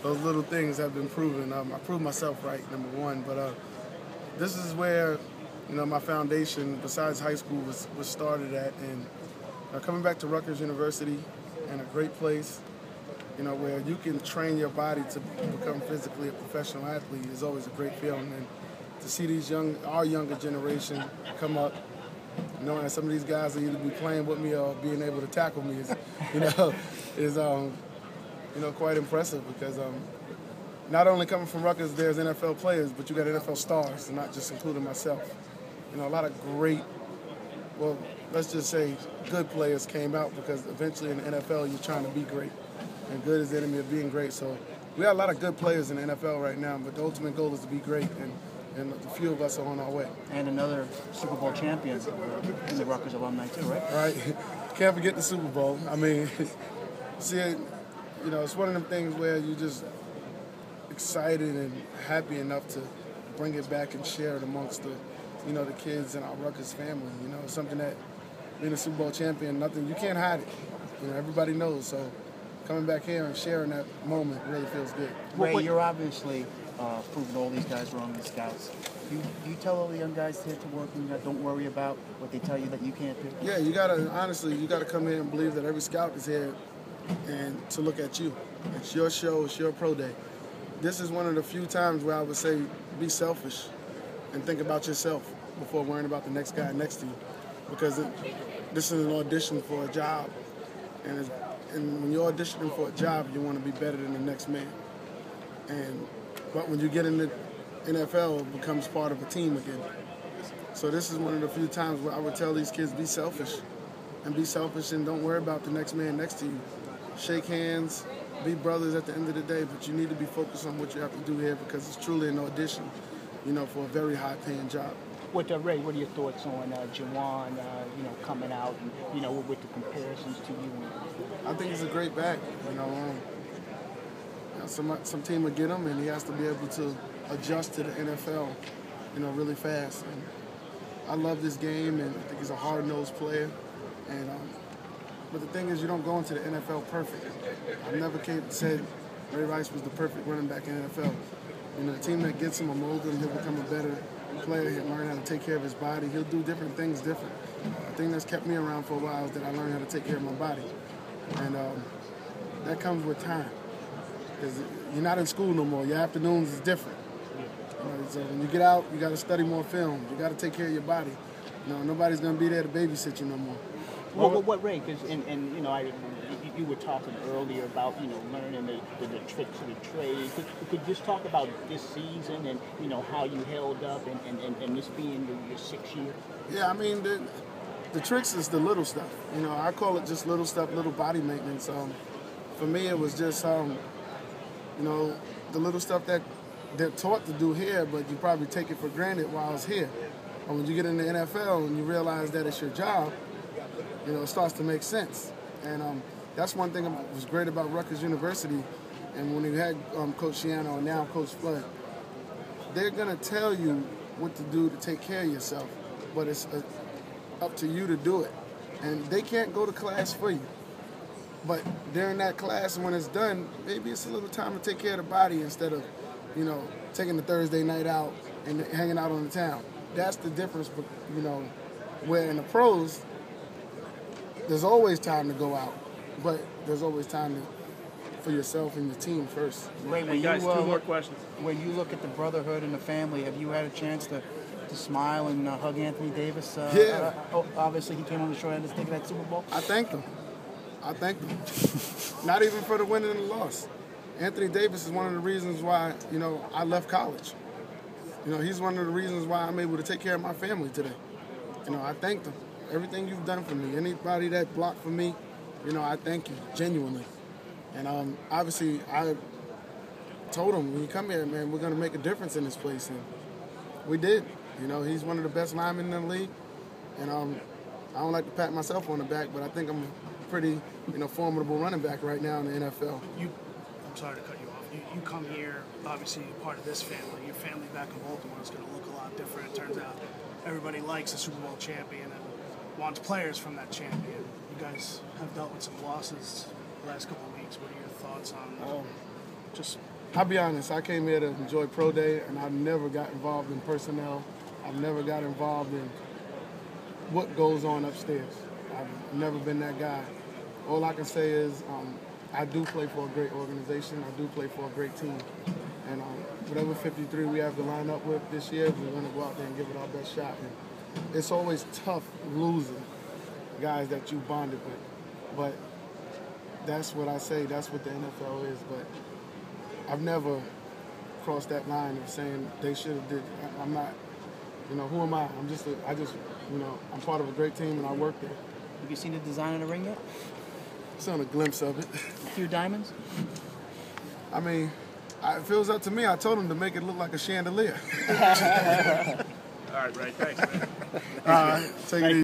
those little things have been proven. I proved myself right, number one. But this is where, my foundation, besides high school, was started at. And coming back to Rutgers University, and a great place, where you can train your body to become physically a professional athlete is always a great feeling. And to see our younger generation come up, knowing that some of these guys will either be playing with me or being able to tackle me is quite impressive because not only coming from Rutgers, there's NFL players, but you got NFL stars, and not just including myself. A lot of great, well, let's just say good players came out because eventually in the NFL you're trying to be great, and good is the enemy of being great. So we got a lot of good players in the NFL right now, but the ultimate goal is to be great, and a few of us are on our way. And another Super Bowl champion in the Rutgers alumni too, right? Right. Can't forget the Super Bowl. I mean, see, it's one of them things where you're just excited and happy enough to bring it back and share it amongst the kids in our Rutgers family. It's something that being a Super Bowl champion, you can't hide it. Everybody knows. So coming back here and sharing that moment really feels good. Ray, you're obviously proving all these guys wrong, these scouts. You tell all the young guys here to work and don't worry about what they tell you that you can't do? Yeah, you gotta come here and believe that every scout is here and to look at you. It's your show, it's your pro day. This is one of the few times where I would say be selfish and think about yourself before worrying about the next guy next to you. Because this is an audition for a job. And when you're auditioning for a job, you want to be better than the next man. But when you get in the NFL, it becomes part of a team again. So this is one of the few times where I would tell these kids, be selfish and don't worry about the next man next to you. Shake hands, be brothers at the end of the day, but you need to be focused on what you have to do here because it's truly an audition, for a very high-paying job. Ray, what are your thoughts on Juwan, coming out and, with the comparisons to you? I think he's a great back. Some team will get him, and he has to be able to adjust to the NFL, really fast. And I love this game, and I think he's a hard-nosed player. But the thing is, you don't go into the NFL perfect. I've never said Ray Rice was the perfect running back in the NFL. The team that gets him will mold him. He'll become a better player. He'll learn how to take care of his body. He'll do different things different. The thing that's kept me around for a while is that I learned how to take care of my body. And that comes with time. Because you're not in school no more. Your afternoons is different. So when you get out, you got to study more film. You got to take care of your body. Nobody's going to be there to babysit you no more. What Ray? Because you were talking earlier about learning the tricks of the trade. Could you just talk about this season and how you held up and this being your 6th year? Yeah, I mean the tricks is the little stuff. I call it just little stuff, little body maintenance. For me, it was just the little stuff that they're taught to do here, but you probably take it for granted while it's here. But when you get in the NFL and you realize that it's your job, it starts to make sense. And that's one thing that was great about Rutgers University. And when you had Coach Shiano and now Coach Flood, they're going to tell you what to do to take care of yourself, but it's up to you to do it. And they can't go to class for you. But during that class and when it's done, maybe it's a little time to take care of the body instead of, taking the Thursday night out and hanging out on the town. That's the difference, where in the pros, there's always time to go out, but there's always time for yourself and your team first. Ray, guys, 2 more questions. When you look at the brotherhood and the family, have you had a chance to smile and hug Anthony Davis? Yeah. Obviously, he came on the short end of the stick of that Super Bowl. I thanked him. Not even for the win and the loss. Anthony Davis is one of the reasons why, I left college. He's one of the reasons why I'm able to take care of my family today. I thanked him. Everything you've done for me, anybody that blocked for me, I thank you, genuinely. And obviously, I told him, when you come here, man, we're going to make a difference in this place. And we did. He's one of the best linemen in the league. And I don't like to pat myself on the back, but I think I'm a pretty, formidable running back right now in the NFL. I'm sorry to cut you off. You come here, obviously you're part of this family. Your family back in Baltimore is going to look a lot different. It turns out everybody likes a Super Bowl champion and wants players from that champion. You guys have dealt with some losses the last couple of weeks. What are your thoughts on just I'll be honest, I came here to enjoy Pro Day, and I never got involved in personnel. I've never got involved in what goes on upstairs. I've never been that guy. All I can say is I do play for a great organization. I do play for a great team. And whatever 53 we have to line up with this year, we're going to go out there and give it our best shot. And it's always tough losing guys that you bonded with. But that's what I say. That's what the NFL is. But I've never crossed that line of saying they should have did. I'm not, who am I? I'm part of a great team and I work there. Have you seen the design of the ring yet? Seen a glimpse of it. A few diamonds? I mean, it feels up to me. I told him to make it look like a chandelier. All right, Ray. Thanks, man. All right, take it easy.